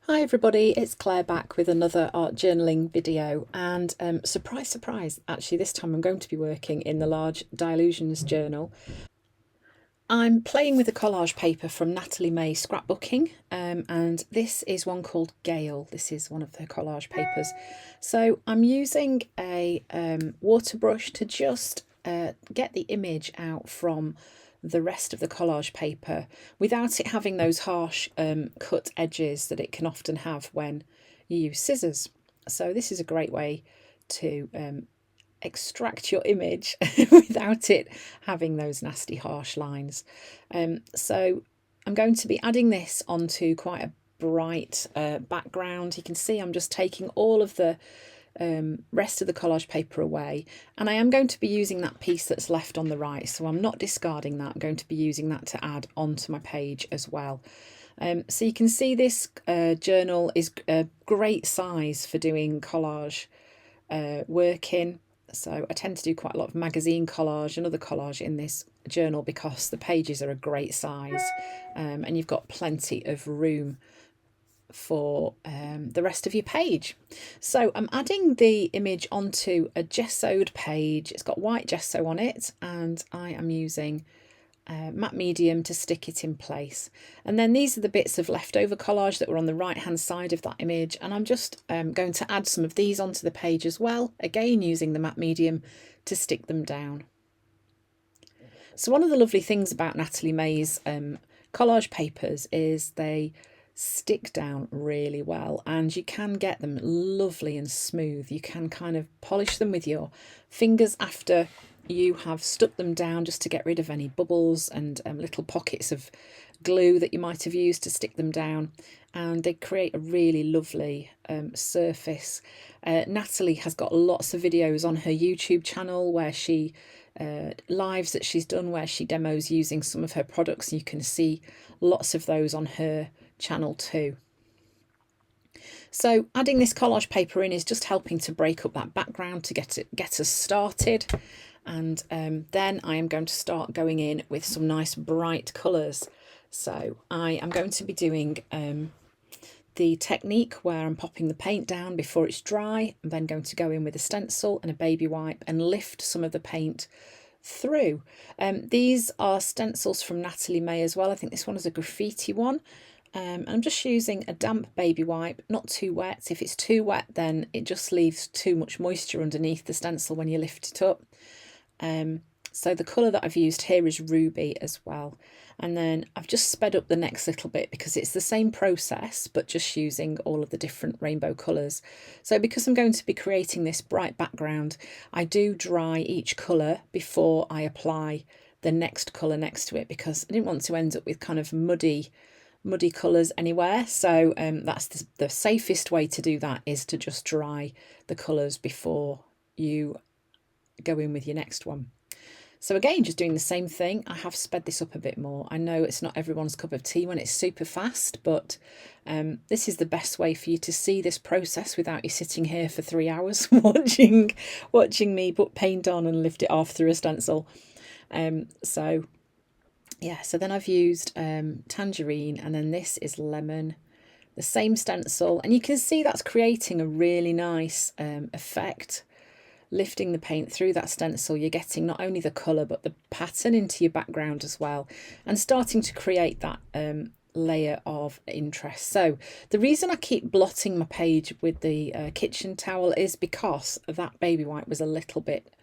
Hi everybody, it's Claire back with another art journaling video, and surprise surprise, actually this time I'm going to be working in the large Dylusions journal. I'm playing with a collage paper from Natalie Scrapbooking, and this is one called Gale. This is one of the collage papers. So I'm using a water brush to just get the image out from the rest of the collage paper without it having those harsh cut edges that it can often have when you use scissors. So this is a great way to extract your image without it having those nasty harsh lines. So I'm going to be adding this onto quite a bright background. You can see I'm just taking all of the rest of the collage paper away, and I am going to be using that piece that's left on the right, so I'm not discarding that. I'm going to be using that to add onto my page as well. So you can see this journal is a great size for doing collage work in. So I tend to do quite a lot of magazine collage and other collage in this journal because the pages are a great size, and you've got plenty of room for the rest of your page. So I'm adding the image onto a gessoed page. It's got white gesso on it, and I am using matte medium to stick it in place. And then these are the bits of leftover collage that were on the right hand side of that image, and I'm just going to add some of these onto the page as well, again using the matte medium to stick them down. So one of the lovely things about Natalie May's collage papers is they stick down really well, and you can get them lovely and smooth. You can kind of polish them with your fingers after you have stuck them down, just to get rid of any bubbles and little pockets of glue that you might have used to stick them down, and they create a really lovely surface. Natalie has got lots of videos on her YouTube channel where she lives that she's done where she demos using some of her products. You can see lots of those on her channel too. So adding this collage paper in is just helping to break up that background to get us started. And then I am going to start going in with some nice bright colours. So I am going to be doing the technique where I'm popping the paint down before it's dry. I'm then going to go in with a stencil and a baby wipe and lift some of the paint through. These are stencils from Natalie May as well. I think this one is a graffiti one. I'm just using a damp baby wipe, not too wet. If it's too wet, then it just leaves too much moisture underneath the stencil when you lift it up. So the colour that I've used here is Ruby as well. And then I've just sped up the next little bit because it's the same process, but just using all of the different rainbow colours. So because I'm going to be creating this bright background, I do dry each colour before I apply the next colour next to it, because I didn't want to end up with kind of muddy colours anywhere. So that's the safest way to do that, is to just dry the colours before you go in with your next one. So again, just doing the same thing. I have sped this up a bit more. I know it's not everyone's cup of tea when it's super fast, but this is the best way for you to see this process without you sitting here for 3 hours watching me put paint on and lift it off through a stencil. So yeah, so then I've used tangerine, and then this is lemon, the same stencil, and you can see that's creating a really nice effect. Lifting the paint through that stencil, you're getting not only the colour but the pattern into your background as well, and starting to create that layer of interest. So the reason I keep blotting my page with the kitchen towel is because that baby wipe was a little bit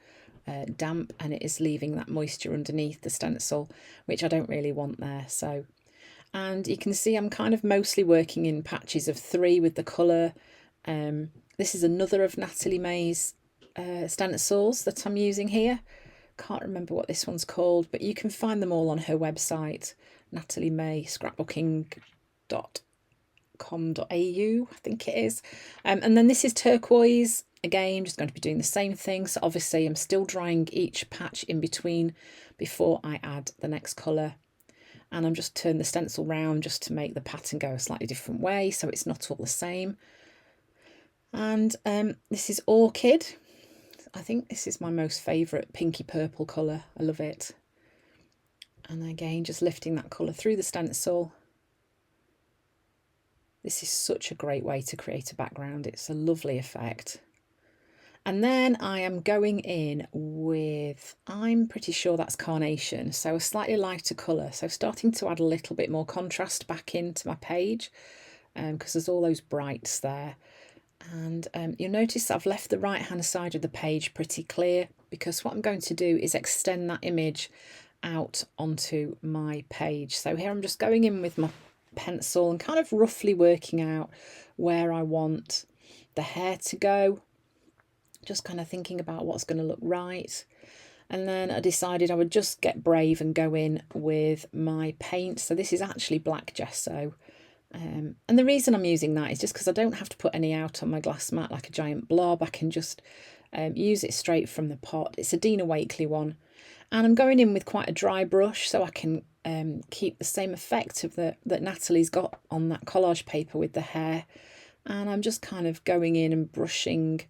damp, and it is leaving that moisture underneath the stencil, which I don't really want there. So, and you can see I'm kind of mostly working in patches of 3 with the colour. This is another of Natalie May's stencils that I'm using here. Can't remember what this one's called, but you can find them all on her website, nataliemayscrapbooking.com.au, I think it is. And then this is turquoise. Again, just going to be doing the same thing. So obviously I'm still drying each patch in between before I add the next colour. And I'm just turning the stencil round just to make the pattern go a slightly different way, so it's not all the same. And this is Orchid. I think this is my most favourite pinky purple colour. I love it. And again, just lifting that colour through the stencil. This is such a great way to create a background. It's a lovely effect. And then I am going in with, I'm pretty sure that's carnation, so a slightly lighter colour. So starting to add a little bit more contrast back into my page, because there's all those brights there. And you'll notice that I've left the right hand side of the page pretty clear, because what I'm going to do is extend that image out onto my page. So here I'm just going in with my pencil and kind of roughly working out where I want the hair to go. Just kind of thinking about what's going to look right. And then I decided I would just get brave and go in with my paint. So this is actually black gesso. And the reason I'm using that is just because I don't have to put any out on my glass mat like a giant blob. I can just use it straight from the pot. It's a Dina Wakley one. And I'm going in with quite a dry brush so I can keep the same effect of that Natalie's got on that collage paper with the hair. And I'm just kind of going in and brushing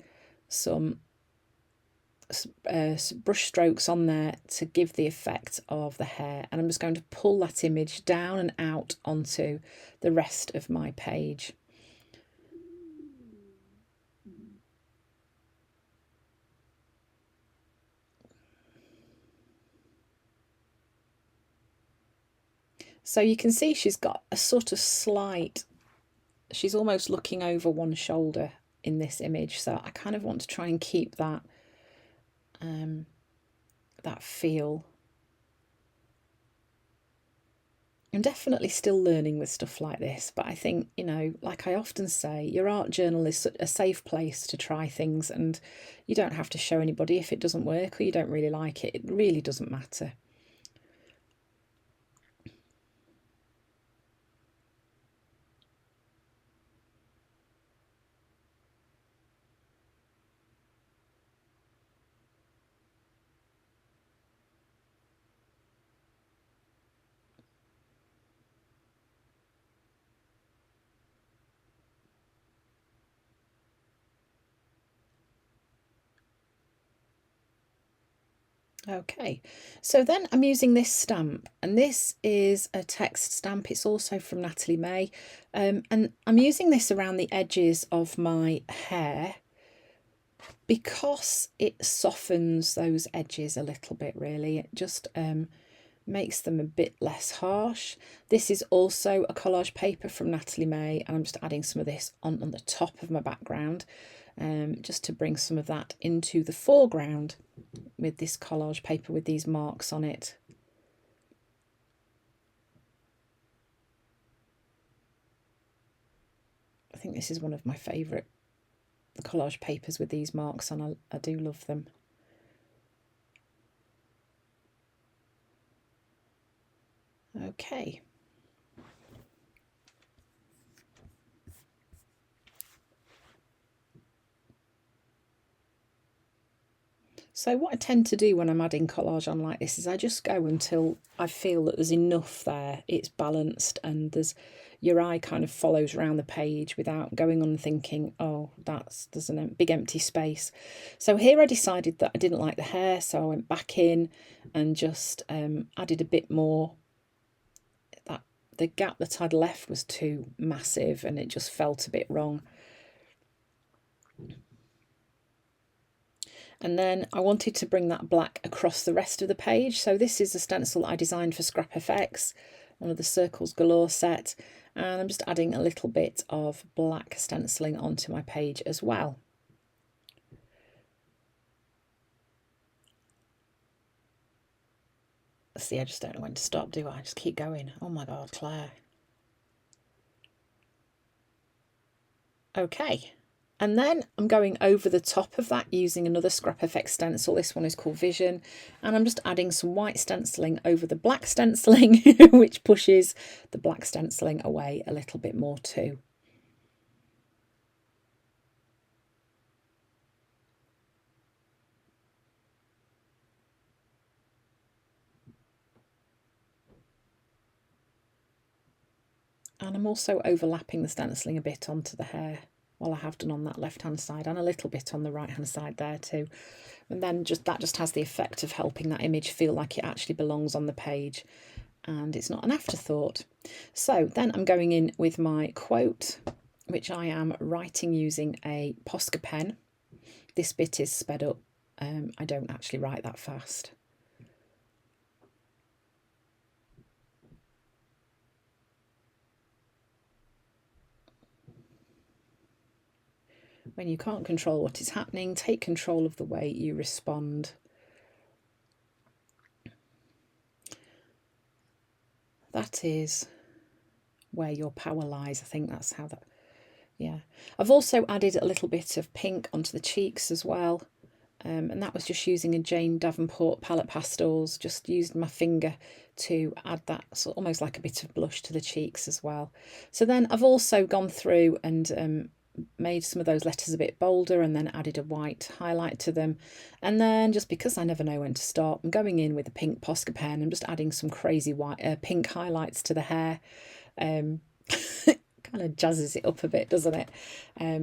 some brush strokes on there to give the effect of the hair, and I'm just going to pull that image down and out onto the rest of my page. So you can see she's got a sort of slight, she's almost looking over one shoulder in this image, so I kind of want to try and keep that that feel. I'm definitely still learning with stuff like this, but I think, you know, like I often say, your art journal is a safe place to try things, and you don't have to show anybody if it doesn't work or you don't really like it. It really doesn't matter. Okay, so then I'm using this stamp, and this is a text stamp. It's also from Natalie May, and I'm using this around the edges of my hair because it softens those edges a little bit, really. It just makes them a bit less harsh. This is also a collage paper from Natalie May, and I'm just adding some of this on the top of my background, just to bring some of that into the foreground with this collage paper with these marks on it. I think this is one of my favourite collage papers with these marks on. I do love them. Okay. So what I tend to do when I'm adding collage on like this is I just go until I feel that there's enough there, it's balanced, and your eye kind of follows around the page without going on and thinking, oh, there's a big empty space. So here I decided that I didn't like the hair, so I went back in and just added a bit more. The gap that I'd left was too massive and it just felt a bit wrong. And then I wanted to bring that black across the rest of the page. So this is a stencil that I designed for Scrap FX, one of the Circles Galore set. And I'm just adding a little bit of black stenciling onto my page as well. See, I just don't know when to stop, do I? Just keep going. Oh my God, Claire. Okay. And then I'm going over the top of that using another Scrap FX stencil. This one is called Vision. And I'm just adding some white stenciling over the black stenciling, which pushes the black stenciling away a little bit more too. And I'm also overlapping the stenciling a bit onto the hair, while I have done on that left hand side, and a little bit on the right hand side there too. And then that just has the effect of helping that image feel like it actually belongs on the page. and it's not an afterthought. So then I'm going in with my quote, which I am writing using a Posca pen. This bit is sped up. I don't actually write that fast. When you can't control what is happening, take control of the way you respond. That is where your power lies. I think that's how that, yeah. I've also added a little bit of pink onto the cheeks as well. And that was just using a Jane Davenport palette pastels, just used my finger to add that sort of almost like a bit of blush to the cheeks as well. So then I've also gone through and made some of those letters a bit bolder and then added a white highlight to them. And then, just because I never know when to stop, I'm going in with a pink Posca pen and just adding some crazy white pink highlights to the hair. Kind of jazzes it up a bit, doesn't it?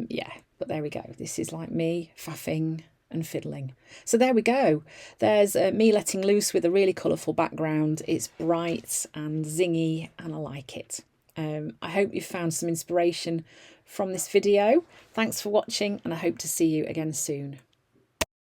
Yeah, but there we go. This is like me faffing and fiddling. So there we go. There's me letting loose with a really colourful background. It's bright and zingy and I like it. I hope you found some inspiration from this video. Thanks for watching and I hope to see you again soon.